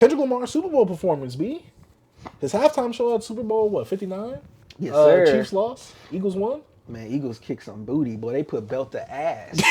Kendrick Lamar Super Bowl performance, B. His halftime show at Super Bowl, what, 59? Yes, sir. Chiefs lost. Eagles won. Man, Eagles kick some booty, boy. They put belt to ass.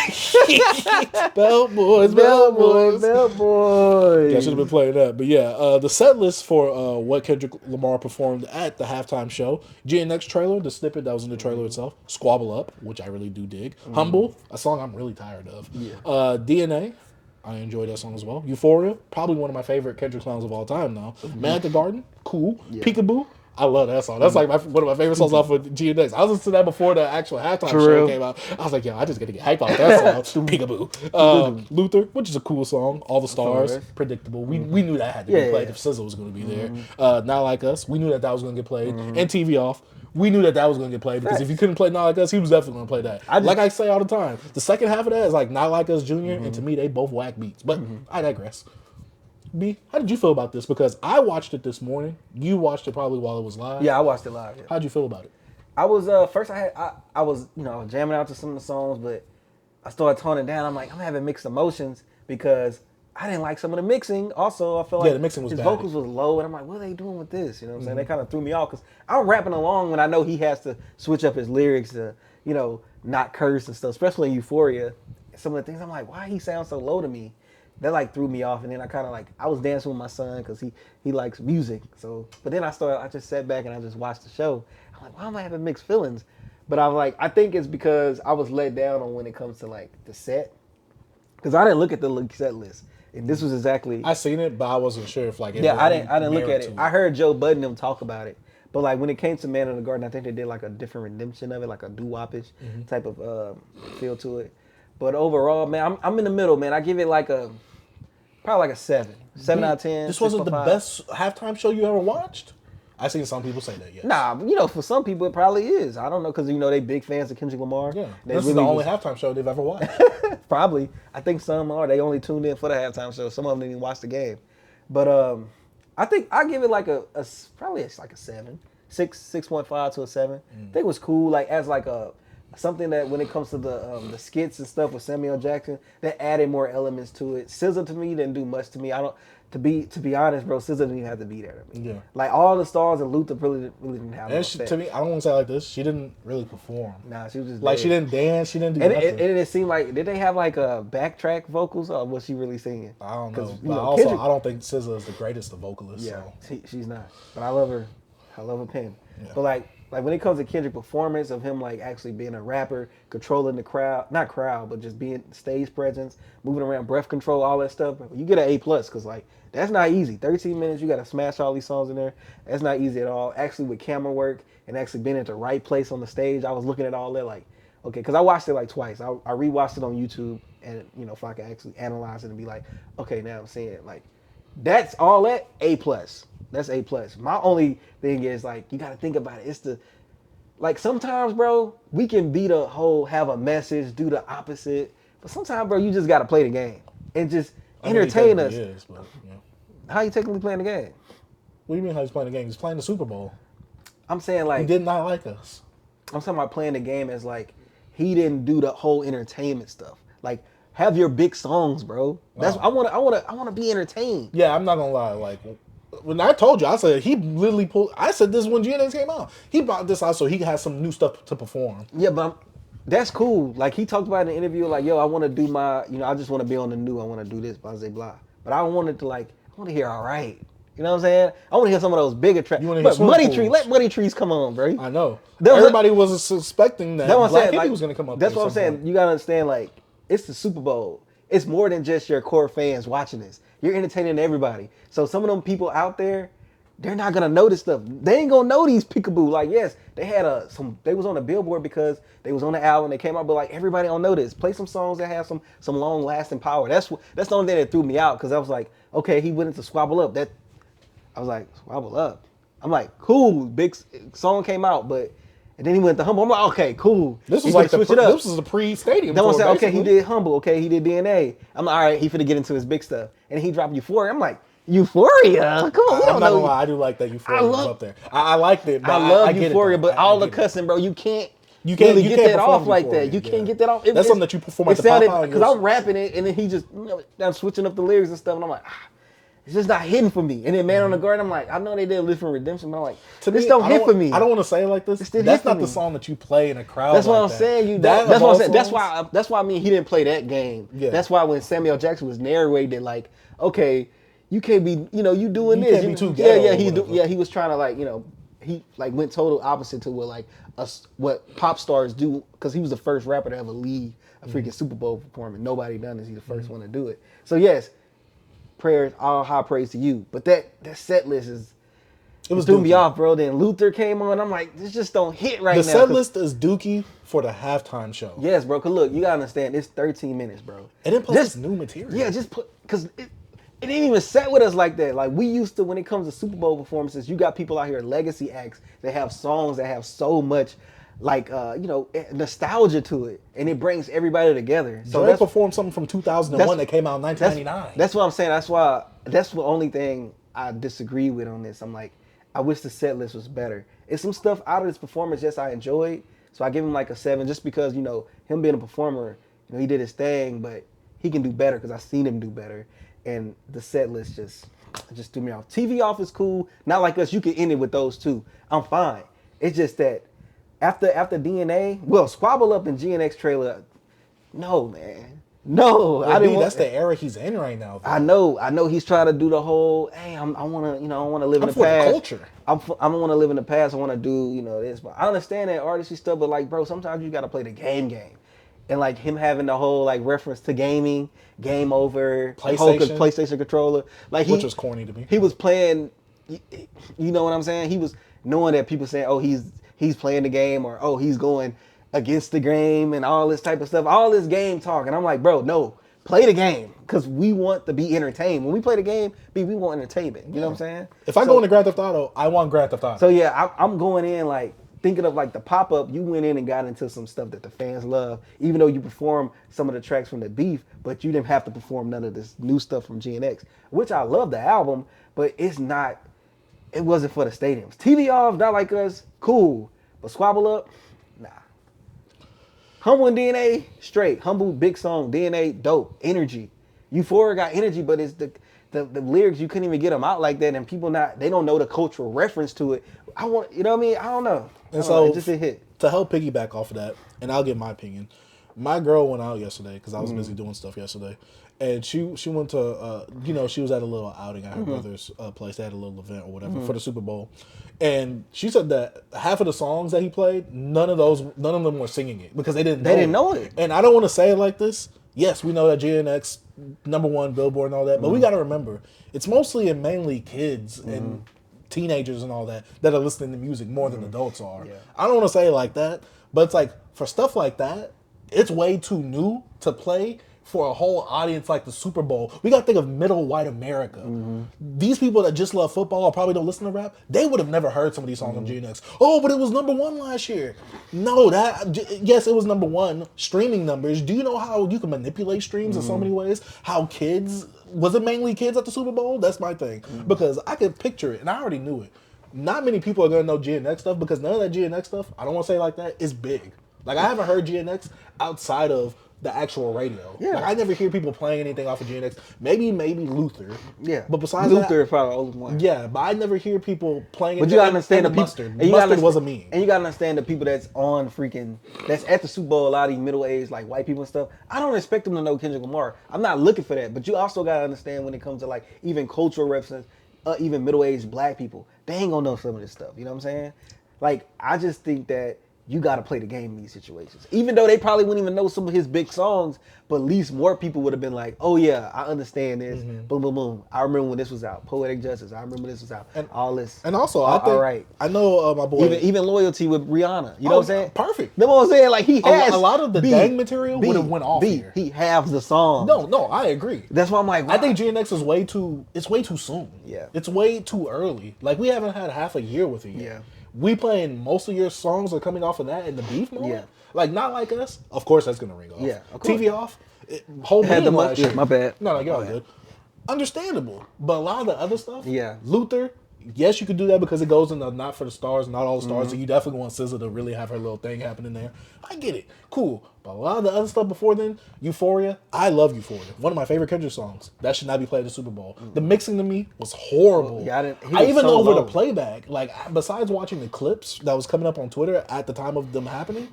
Belt boys. Boys. Yeah, I should have been playing that. But yeah, the set list for what Kendrick Lamar performed at the halftime show. GNX trailer, the snippet that was in the trailer itself. Squabble Up, which I really do dig. Humble, a song I'm really tired of. Yeah. DNA, I enjoy that song as well. Euphoria, probably one of my favorite Kendrick songs of all time now. Man at the Garden, cool. Yeah. Peekaboo, I love that song. That's like one of my favorite songs off of GNX. I was listening to that before the actual halftime show came out. I was like, yo, I just gotta get hype off that song. Peekaboo. Luther, which is a cool song. All the Stars, predictable. We knew that had to be played if SZA was gonna be there. Not Like Us, we knew that was gonna get played. And TV Off, we knew that was gonna get played because if he couldn't play Not Like Us, he was definitely gonna play that. Like I say all the time, the second half of that is like Not Like Us Jr. And to me, they both whack beats. But I digress. B, how did you feel about this? Because I watched it this morning. You watched it probably while it was live. Yeah, I watched it live. Yeah. How'd you feel about it? I was first. I was jamming out to some of the songs, but I started toning down. I'm like, I'm having mixed emotions because I didn't like some of the mixing. Also, I felt like the mixing was his bad. Vocals was low, and I'm like, what are they doing with this? You know what I'm saying? They kind of threw me off because I'm rapping along when I know he has to switch up his lyrics to not curse and stuff, especially in Euphoria. Some of the things I'm like, why he sounds so low to me? That like threw me off, and then I kind of like I was dancing with my son because he likes music. So, but then I just sat back and I just watched the show. I'm like, why am I having mixed feelings? But I'm like, I think it's because I was let down on when it comes to like the set, because I didn't look at the set list, and this was exactly. I seen it, but I wasn't sure if like. I didn't look at it. I heard Joe Budden them talk about it, but like when it came to Man in the Garden, I think they did like a different redemption of it, like a doo-wop-ish type of feel to it. But overall, man, I'm in the middle, man. I give it like probably like a 7 out of 10. This wasn't the best halftime show you ever watched? I seen some people say that, yes. Nah, for some people it probably is. I don't know, because, they big fans of Kendrick Lamar. Yeah, this is the only halftime show they've ever watched. Probably. I think some are. They only tuned in for the halftime show. Some of them didn't even watch the game. But I think I give it like probably it's like a 7. 6.5 to a 7. I think it was cool, like as like something that when it comes to the skits and stuff with Samuel Jackson, that added more elements to it. SZA to me didn't do much to me. To be honest, bro, SZA didn't even have to be there to me. Yeah. Like all the stars and Luther really didn't have. And to me, I don't want to say it like this. She didn't really perform. Nah, she was just like dead. She didn't dance. She didn't do nothing. And it seemed like did they have like backtrack vocals or was she really singing? I don't know. But also, Kendrick, I don't think SZA is the greatest of vocalists. Yeah, so. she's not. But I love her. I love her pen. Yeah. But like when it comes to Kendrick performance of him like actually being a rapper, controlling the crowd, not crowd, but just being stage presence, moving around, breath control, all that stuff, you get an A+, because like that's not easy. 13 minutes, you got to smash all these songs in there. That's not easy at all. Actually with camera work and actually being at the right place on the stage, I was looking at all that like, okay, because I watched it like twice. I rewatched it on YouTube and if I could actually analyze it and be like, okay, now I'm seeing it. Like that's all that A+. That's A+. My only thing is like you got to think about it. It's like sometimes, bro, we can be the whole have a message, do the opposite, but sometimes, bro, you just got to play the game and just entertain us. But, yeah. How you technically playing the game? What do you mean how he's playing the game? He's playing the Super Bowl. I'm saying like he did not like us. I'm talking about playing the game as like he didn't do the whole entertainment stuff. Like have your big songs, bro. That's I want to be entertained. Yeah, I'm not gonna lie. Like when I told you, I said he literally pulled. I said this when GNX came out. He brought this out so he has some new stuff to perform. Yeah, but that's cool. Like he talked about in the interview, like, yo, I want to do my, I just want to be on the new. I want to do this, blah, blah, blah. But I wanted to I want to hear all right. You know what I'm saying? I want to hear some of those bigger tracks. But Money Tree, let Money Trees come on, bro. I know. Everybody was suspecting that Black Hippie was going to come up. That's what I'm saying. You got to understand, like, it's the Super Bowl. It's more than just your core fans watching this. You're entertaining everybody. So some of them people out there, they're not going to know this stuff. They ain't going to know these peekaboo. Like, yes, they had they was on a billboard because they was on the album. They came out, but like everybody don't know this. Play some songs that have some long lasting power. That's the only thing that threw me out, because I was like, okay, he went into Squabble Up. I was like, Squabble Up. I'm like, cool, big song came out, and then he went to Humble. I'm like, okay, cool. This was like this was the pre-stadium. Then I said, okay, he did Humble. Okay, he did DNA. I'm like, all right, he finna get into his big stuff, and he dropped Euphoria. I'm like, Euphoria? Come on, I'm not gonna lie, I do like that Euphoria was up there. I liked it. But I love Euphoria, but all the cussing, bro, you can't get that off like that. You can't get that off. That's something that you perform at the pop out. Because I'm rapping it, and then he just I'm switching up the lyrics and stuff, and I'm like, it's just not hitting for me. And then Man on the Garden, I'm like, I know they did Live for Redemption, but I'm like, To this me, don't hit for me. I don't want to say it like this. That's not the song that you play in a crowd. That's what like I'm saying. That's what I'm saying. That's why I mean he didn't play that game. Yeah. That's why when Samuel Jackson was narrated, like, okay, you can't be, you doing this. Can't be too ghetto he was trying to like, he like went total opposite to what like what pop stars do, because he was the first rapper to ever lead a freaking Super Bowl performance. Nobody done this. He's the first one to do it. So yes, prayers, all high praise to you. But that set list it threw me off, bro. Then Luther came on. I'm like, this just don't hit right now. The set list is dookie for the halftime show. Yes, bro. Cause look, you gotta understand, it's 13 minutes, bro. And then plus new material. Yeah, cause it didn't even set with us like that. Like we used to, when it comes to Super Bowl performances, you got people out here, legacy acts, that have songs that have so much, like nostalgia to it, and it brings everybody together. So Drake performed something from 2001 that came out in 1999. That's what I'm saying. That's the only thing I disagree with on this. I'm like, I wish the set list was better. It's some stuff out of this performance, yes, I enjoyed. So I give him like a 7, just because him being a performer, he did his thing, but he can do better because I've seen him do better. And the set list just threw me off. TV off is cool. Not like us. You can end it with those two. I'm fine. It's just that after DNA, well, Squabble Up and GNX trailer, no, man. No. That's the era he's in right now. Though. I know he's trying to do the whole, hey, I want to live in the past. The culture. I don't want to live in the past. I want to do, this. But I understand that artistry stuff, but like, bro, sometimes you got to play the game. And like him having the whole like reference to gaming, game over, PlayStation controller, like which was corny to me. He was playing, you know what I'm saying? He was knowing that people saying, oh, he's playing the game, or oh, he's going against the game, and all this type of stuff, all this game talk. And I'm like, bro, no, play the game, because we want to be entertained. When we play the game, we want entertainment. You know what I'm saying? If I go into Grand Theft Auto, I want Grand Theft Auto. So yeah, I'm going in like, thinking of like the pop-up, you went in and got into some stuff that the fans love, even though you performed some of the tracks from the Beef, but you didn't have to perform none of this new stuff from GNX, which I love the album, but it wasn't for the stadiums. TV off, Not Like Us, cool, but Squabble Up, nah. Humble and DNA, straight. Humble, big song. DNA, dope. Energy. Euphoria got energy, but it's the lyrics, you couldn't even get them out like that, and people they don't know the cultural reference to it. You know what I mean? I don't know. And so it just a hit. To help piggyback off of that, and I'll give my opinion. My girl went out yesterday because I was busy doing stuff yesterday, and she went to she was at a little outing at her brother's place. They had a little event or whatever for the Super Bowl, and she said that half of the songs that he played, none of them were singing it because they didn't know it. And I don't want to say it like this. Yes, we know that GNX #1 Billboard and all that, but we got to remember it's mostly and mainly kids and teenagers and all that are listening to music more than adults are. Yeah. I don't want to say it like that, but it's like for stuff like that, it's way too new to play for a whole audience like the Super Bowl. We got to think of middle white America. These people that just love football or probably don't listen to rap, they would have never heard some of these songs on GNX. Oh, but it was #1 last year. No, yes, it was #1. Streaming numbers. Do you know how you can manipulate streams in so many ways? How was it mainly kids at the Super Bowl? That's my thing. Because I could picture it, and I already knew it. Not many people are going to know GNX stuff because none of that GNX stuff, I don't want to say it like that, is big. Like, I haven't heard GNX outside of the actual radio. Yeah. Like, I never hear people playing anything off of GNX. Maybe Luther. Yeah. But besides Luther is probably the oldest one. Yeah, but I never hear people playing it. But you gotta understand the people. Mustard was a meme. And you gotta understand the people that's at the Super Bowl, a lot of these middle-aged, like white people and stuff. I don't expect them to know Kendrick Lamar. I'm not looking for that. But you also gotta understand when it comes to like even cultural references, even middle-aged black people, they ain't gonna know some of this stuff. You know what I'm saying? Like, I just think that you got to play the game in these situations. Even though they probably wouldn't even know some of his big songs, but at least more people would have been like, oh yeah, I understand this. Boom, boom, boom. I remember when this was out. Poetic Justice. I remember this was out. And all this. And also, I know my boy. Even Loyalty with Rihanna. You know what I'm saying? Perfect. You know what I'm saying? Like, he has a lot of the gang material would have went off here. He has the song. No, I agree. That's why I'm like, wow. I think GNX is way too soon. Yeah. It's way too early. Like, we haven't had half a year with it yet. Yeah. We playing most of your songs are coming off of that in the Beef moment. Yeah. Like, Not Like Us. Of course, that's gonna ring off. Yeah. Of course. TV off. Whole had my bad. No, you're all good. Understandable, but a lot of the other stuff. Yeah. Luther, yes, you could do that because it goes in the Not for the Stars, Not All the Stars, so you definitely want SZA to really have her little thing happening there. I get it. Cool. But a lot of the other stuff before then, Euphoria, I love Euphoria. One of my favorite Kendrick songs. That should not be played at the Super Bowl. The mixing to me was horrible. I even over the playback. Like, besides watching the clips that was coming up on Twitter at the time of them happening,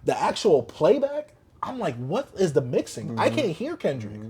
the actual playback, I'm like, what is the mixing? I can't hear Kendrick.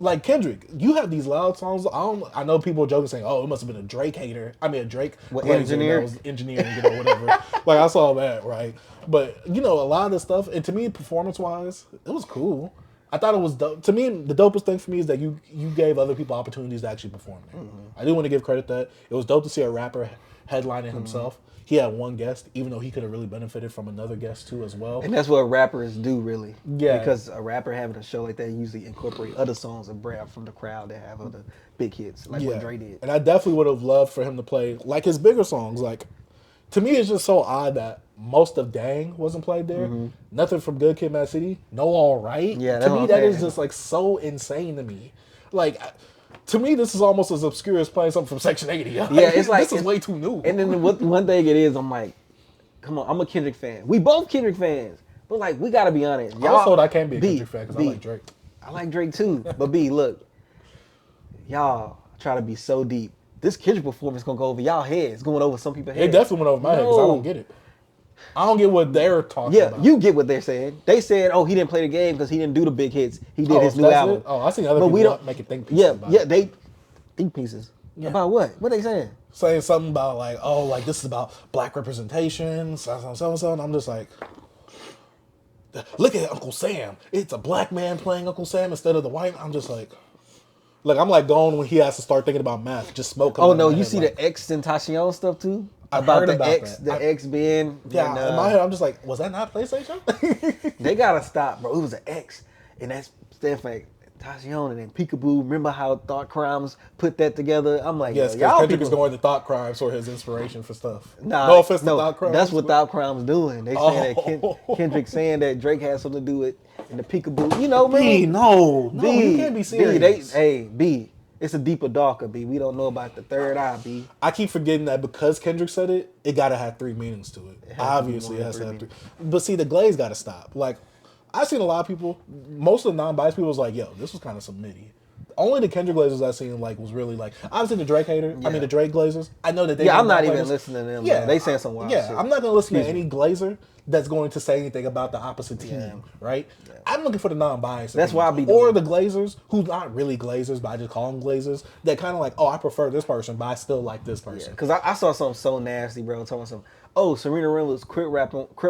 Like, Kendrick, you have these loud songs. I know people are joking saying, "Oh, it must have been a Drake hater." I mean, a Drake engineer that was engineering, whatever. Like, I saw that, right? But a lot of the stuff, and to me, performance-wise, it was cool. I thought it was dope. To me, the dopest thing for me is that you gave other people opportunities to actually perform there. I do want to give credit that it was dope to see a rapper headlining himself. He had one guest, even though he could have really benefited from another guest too as well. And that's what rappers do, really. Yeah. Because a rapper having a show like that usually incorporate other songs of rap from the crowd that have other big hits, like what Dre did. And I definitely would have loved for him to play like his bigger songs. Like, to me, it's just so odd that most of Dang wasn't played there. Nothing from Good Kid, Mad City. No All Right. Yeah, to me, that is just like so insane to me. Like, to me, this is almost as obscure as playing something from Section 80. Yeah, it's like this is way too new. And then one thing it is, I'm like, come on, I'm a Kendrick fan. We both Kendrick fans, but like we gotta be honest. I was told I can't be a Kendrick fan because I like Drake. I like Drake too, but B, look, y'all try to be so deep. This Kendrick performance gonna go over y'all heads, going over some people's heads. It definitely went over my head because I don't get it. I don't get what they're talking about. Yeah, you get what they're saying. They said, "Oh, he didn't play the game because he didn't do the big hits. He did his new album." Oh, I seen other people making think pieces about it. They think pieces about what? What they saying? Saying something about like, oh, like this is about black representation, so. And I'm just like, look at Uncle Sam. It's a black man playing Uncle Sam instead of the white. I'm just like, I'm like going when he has to start thinking about math. Just smoke. Oh no, you see the X Tentacion stuff too? About the X, that. The X being. Yeah, in my head, I'm just like, was that not PlayStation? They gotta stop, bro. It was an X, and that's stand for Tentacion and then Peekaboo. Remember how Thought Crimes put that together? I'm like, yes, because Kendrick is going to Thought Crimes for his inspiration for stuff. Nah, no offense to Thought Crimes. That's what Thought Crimes doing. They saying that Kendrick saying that Drake has something to do with in the Peekaboo. You know, man. B, no, you can't be serious. B. It's a deeper, darker, B. We don't know about the third eye, B. I keep forgetting that because Kendrick said it, it gotta have three meanings to it. Obviously, it has to have three. But see, the glaze gotta stop. Like, I've seen a lot of people, most of the non-biased people was like, yo, this was kind of some MIDI. Only the Kendrick Glazers I've seen like was really like, obviously the Drake hater, the Drake Glazers, I know that they I'm not even listening to them. Yeah. They saying some wild shit. I'm not gonna listen to any Glazer that's going to say anything about the opposite team, right? Yeah. I'm looking for the non-biased. That's why I be or the Glazers, who's not really Glazers, but I just call them Glazers, that kind of like, oh, I prefer this person, but I still like this person. Because I saw something so nasty, bro, talking some, oh, Serena Williams crip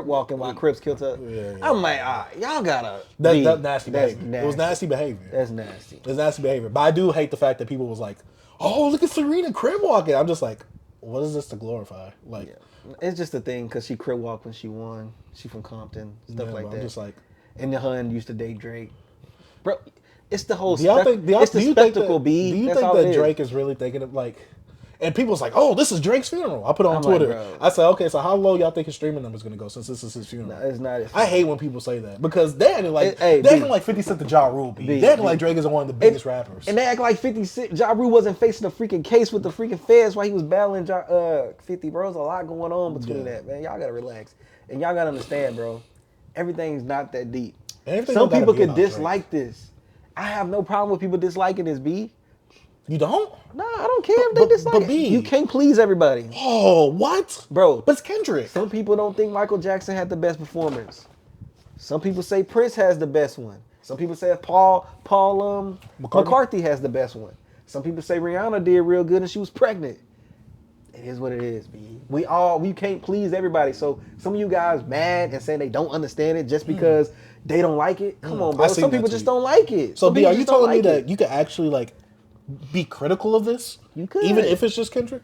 walking while Crips killed her. Yeah. I'm like, y'all gotta. That's nasty behavior. It was nasty behavior. That's nasty. It's nasty behavior. But I do hate the fact that people was like, oh, look at Serena crip walking. I'm just like, what is this to glorify? Like, it's just a thing because she crip walked when she won. She from Compton, stuff like that. I'm just like, and the hun used to date Drake, bro. It's the whole. Do you think that is. Drake is really thinking of like? And people's like, oh, this is Drake's funeral. I put it on Twitter. Like, I said, okay, so how low y'all think his streaming number's gonna go since this is his funeral? No, it's not. I hate when people say that because they acting like like 50 Cent to Ja Rule. They acting like Drake is one of the biggest rappers. And they act like 50 Cent, Ja Rule wasn't facing a freaking case with the freaking feds while he was battling 50. Bro, there's a lot going on between that, man. Y'all gotta relax and y'all gotta understand, bro. Everything's not that deep. Some people could dislike this. I have no problem with people disliking this, B. You don't? Nah, I don't care if they dislike it. You can't please everybody. Oh, what? Bro. But it's Kendrick. Some people don't think Michael Jackson had the best performance. Some people say Prince has the best one. Some people say Paul McCarthy has the best one. Some people say Rihanna did real good and she was pregnant. It is what it is, B. We can't please everybody. So some of you guys mad and saying they don't understand it just because they don't like it. Come on, bro. Some people just don't like it. So B, are you telling me that you could actually like be critical of this? You could. Even if it's just Kendrick?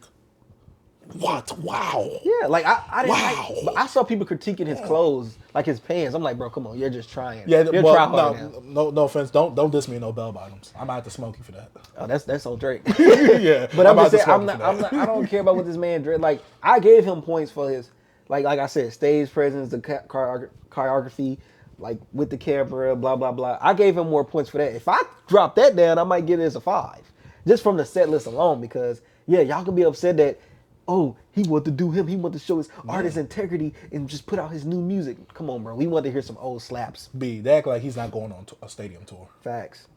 What? Wow. Yeah, like I didn't but I saw people critiquing his clothes, like his pants. I'm like, bro, come on, you're just trying. Yeah, you're no offense. Don't diss me in no bell bottoms. I'm out to smoke you for that. Oh, that's on Drake. Yeah. But I'm just saying, I don't care about what this man Drake. Like, I gave him points for his like I said, stage presence, the choreography, like with the camera, blah blah blah. I gave him more points for that. If I drop that down, I might get it as a 5. Just from the set list alone, because y'all can be upset that oh, he wanted to do him. He wanted to show his artist integrity and just put out his new music. Come on, bro. We want to hear some old slaps. B, they act like he's not going on a stadium tour. Facts.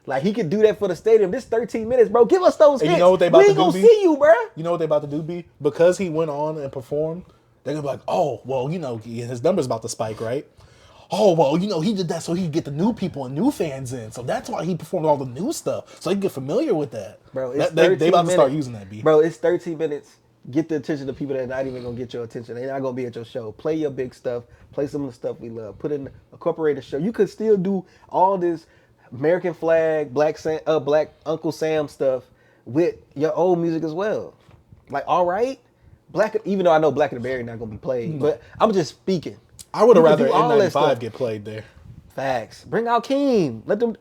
Like, he could do that for the stadium. This 13 minutes, bro. Give us those hits. You know what they about to do, B? We ain't gonna see you, bro. You know what they about to do, B? Because he went on and performed, they're going to be like, oh, well, you know, his number's about to spike, right? Oh, well, you know, he did that so he could get the new people and new fans in. So that's why he performed all the new stuff. So he can get familiar with that. Bro, it's they about to start using that, B. Bro, it's 13 minutes. Get the attention of people that are not even going to get your attention. They're not going to be at your show. Play your big stuff. Play some of the stuff we love. Put in a corporated show. You could still do all this American flag, Black Uncle Sam stuff with your old music as well. Like, all right? Even though I know Black and the Berry not going to be played, but I'm just speaking. I would have rather N95 get played there. Facts. Bring out Keem. Let them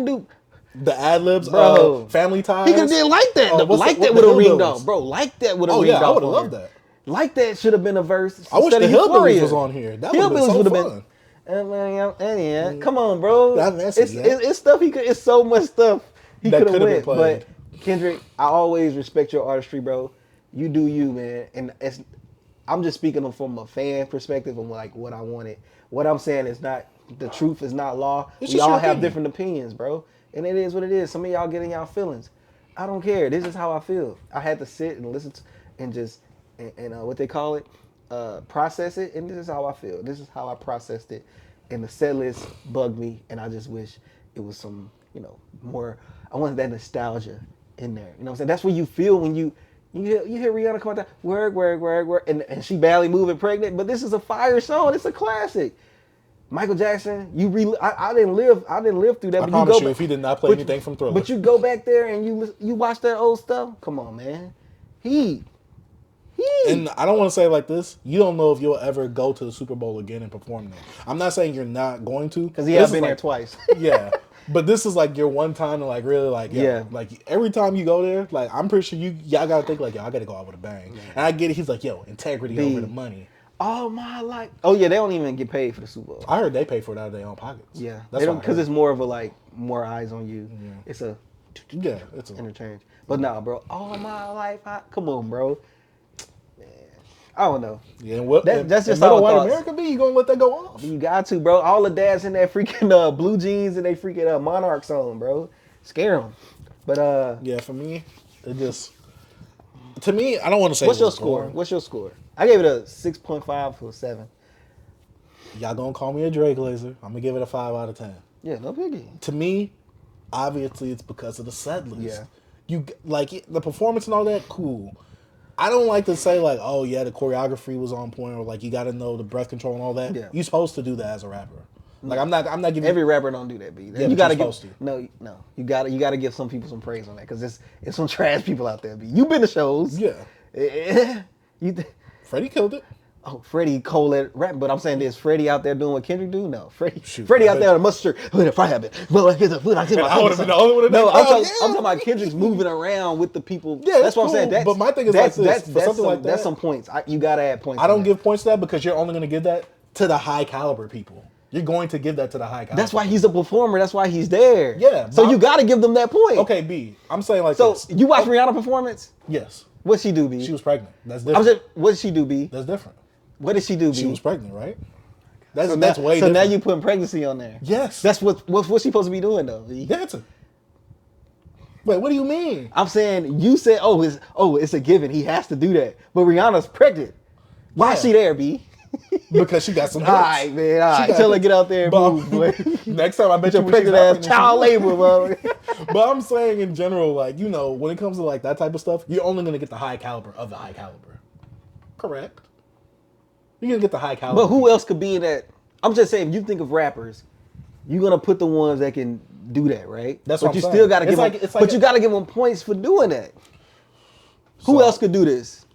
do the ad libs, bro. Family Ties. He could have did like that. Like that with a ringtone, bro. Like that with a ringtone. Oh yeah, I would have loved that. Like that should have been a verse. I wish the Hillbillies was on here. That would have been so fun. Come on, bro. Messy, it's stuff he could. It's so much stuff he could have went. But Kendrick, I always respect your artistry, bro. You do you, man. And I'm just speaking from a fan perspective of like what I wanted. What I'm saying is not the truth is not law. We all have different opinions, bro. And it is what it is. Some of y'all getting y'all feelings. I don't care. This is how I feel. I had to sit and listen to, and just what they call it, process it. And this is how I feel. This is how I processed it. And the set list bugged me. And I just wish it was some, more. I wanted that nostalgia in there. You know what I'm saying? That's what you feel when you hear Rihanna come out there, work, and she badly moving pregnant. But this is a fire song. It's a classic. Michael Jackson, I didn't live through that. I promise you, if he did not play anything from Thriller. But you go back there and you watch that old stuff. Come on, man. And I don't want to say it like this. You don't know if you'll ever go to the Super Bowl again and perform there. I'm not saying you're not going to, because he has been there twice. Yeah. But this is like your one time to like really like like every time you go there, like I'm pretty sure y'all gotta think like, yo, I gotta go out with a bang. Yeah. And I get it. He's like, yo, integrity over the money. All my life. Oh yeah, they don't even get paid for the Super Bowl. I heard they pay for it out of their own pockets. Yeah, that's because it's more of a more eyes on you. Yeah. It's it's interchange. But nah, bro, all my life, come on, bro. Man, I don't know. Yeah, well, that's just how white America be. You gonna let that go off? You got to, bro. All the dads in that freaking blue jeans and they freaking Monarchs on, bro. Scare them. But yeah, for me, it just to me, I don't want to say. What's your score? What's your score? I gave it a 6.5 to a 7. Y'all gonna call me a Drake Glazer. I'm gonna give it a 5 out of 10. Yeah, no biggie. To me, obviously, it's because of the set list. Yeah. You like the performance and all that, cool. I don't like to say like, oh yeah, the choreography was on point, or like you got to know the breath control and all that. Yeah. You're supposed to do that as a rapper. Like I'm not giving every rapper don't do that, B. Yeah, you gotta give no. You gotta give some people some praise on that because it's some trash people out there, B. You've been to shows. Yeah. Freddie killed it. Oh, Freddie Cole at rap, but I'm saying is Freddie out there doing what Kendrick do? No, Freddie out there on a mustard shirt. I would have been the only one. No, I'm talking about Kendrick's moving around with the people. Yeah, that's what I'm saying. But my thing is that's something like that. That's some points. You gotta add points. I don't give points to that because you're only gonna give that to the high caliber people. You're going to give that to the high caliber. That's why he's a performer. That's why he's there. Yeah. So you gotta give them that point. Okay, B. I'm saying like so this. You watch Rihanna performance? Yes. What'd she do, B? She was pregnant. That's different. What did she do, B? That's different. What did she do, B? She was pregnant, right? That's way different. So now you putting pregnancy on there. Yes. That's what's she supposed to be doing though, B? Dancing. Wait, what do you mean? I'm saying you said, it's a given. He has to do that. But Rihanna's pregnant. Why is she there, B? Because she got some hits. All right, man. All right. Tell her get out there and move, boy. Next time I bet you pregnant ass child labor, bro. But I'm saying in general, like, when it comes to like that type of stuff, you're only gonna get the high caliber of the high caliber. Correct. You're gonna get the high caliber. But who else could be in that? I'm just saying, if you think of rappers, you're gonna put the ones that can do that, right? That's what I'm saying. Still gotta give them, but you gotta give them points for doing that. Who else could do this?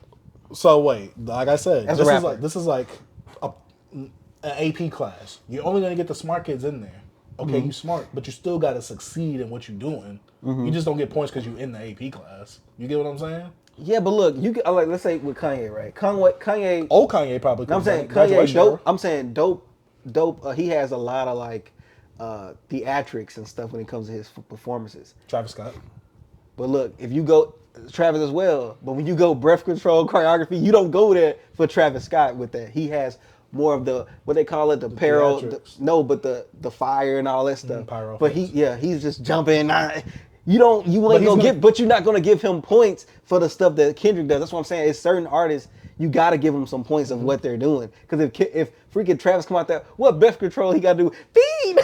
So wait, like I said, this is like an AP class. You're only gonna get the smart kids in there. Okay, you smart, but you still gotta succeed in what you're doing. You just don't get points because you're in the AP class. You get what I'm saying? Yeah, but look, you get, like, let's say with Kanye, right? Kanye. Old Kanye probably. I'm saying Kanye dope. I'm saying dope. He has a lot of like theatrics and stuff when it comes to his performances. Travis Scott. But look, if you go Travis as well. But when you go breath control, choreography, you don't go there for Travis Scott with that. He has more of the what they call it, the pyro. But the fire and all that stuff. Pyro. But he's just jumping. You ain't gonna give, but you're not gonna give him points for the stuff that Kendrick does. That's what I'm saying. It's certain artists you gotta give them some points of what they're doing. Because if freaking Travis come out there, what breath control he gotta do? Feed.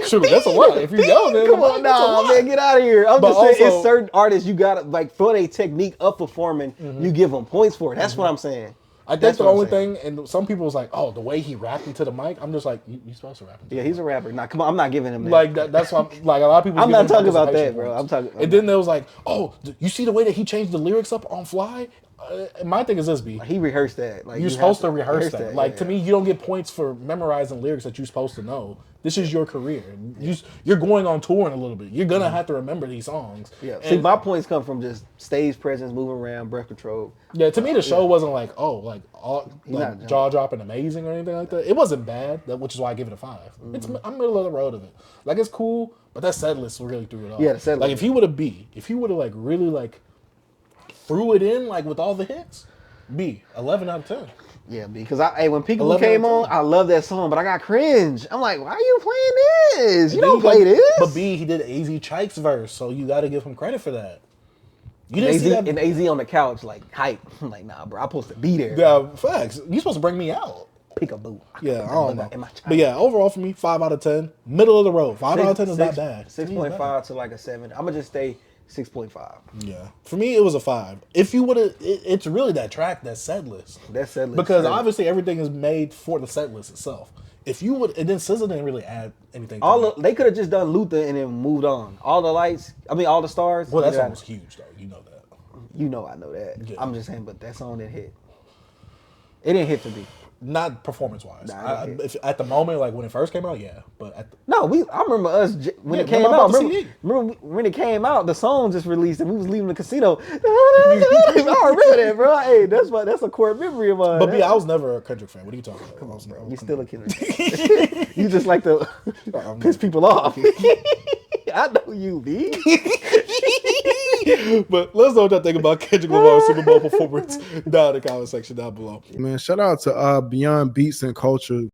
Sure, that's a lot. If you yell, then come on, man, get out of here. I'm just saying, it's certain artists you gotta like for their technique of performing. You give them points for it. That's what I'm saying. I think the only thing, and some people was like, oh, the way he rapped into the mic, I'm just like, you're supposed to rap into the mic. He's a rapper. Nah, come on, I'm not giving him that. Like, that's why, like, a lot of people... I'm not talking about that, bro. I'm talking... And then there was like, oh, you see the way that he changed the lyrics up on Fly? My thing is this, B. He rehearsed that. Like, you're supposed to rehearse that. Like, to me, you don't get points for memorizing lyrics that you're supposed to know. This is your career. You're going on tour in a little bit. You're going to have to remember these songs. Yeah. See, my points come from just stage presence, moving around, breath control. Yeah, to me, the show wasn't like, jaw dropping amazing or anything like that. It wasn't bad, which is why I give it a 5. I'm middle of the road of it. Like, it's cool, but that set list really threw it off. Yeah, the set list. Like, if he would have like really like threw it in like with all the hits, B, 11 out of 10. Yeah, because when Peekaboo came on, I love that song, but I got cringe. I'm like, why are you playing this? You don't play this. But B, he did AZ Chike's verse, so you got to give him credit for that. You didn't see that? And AZ on the couch, like, hype. I'm like, nah, bro, I'm supposed to be there. Yeah, facts. You supposed to bring me out. Peekaboo. Yeah, I don't know. But yeah, overall for me, 5 out of 10. Middle of the road. 5 out of 10 is not bad. 6.5 to like a 7. I'm going to just stay 6.5. Yeah. For me, it was a 5. If you would have, it's really that track, that set list. That set list. Because obviously everything is made for the set list itself. If you would, and then SZA didn't really add anything. They could have just done Luther and then moved on. All the stars. Well, that song was huge, though. You know that. You know I know that. Yeah. I'm just saying, but that song didn't hit. It didn't hit for me. Not performance-wise. At the moment, like when it first came out, yeah. But I remember us when it came out. Remember when it came out, the song just released and we was leaving the casino. I remember that, bro. Hey, that's a core memory of mine. But B, I was never a Kendrick fan. What are you talking about? Come on, bro. You still a Kendrick. You just like to piss people off. I know you, B. But let us know what y'all think about Kendrick Lamar's Super Bowl performance down in the comment section down below. Man, shout out to Beyond Beats and Culture.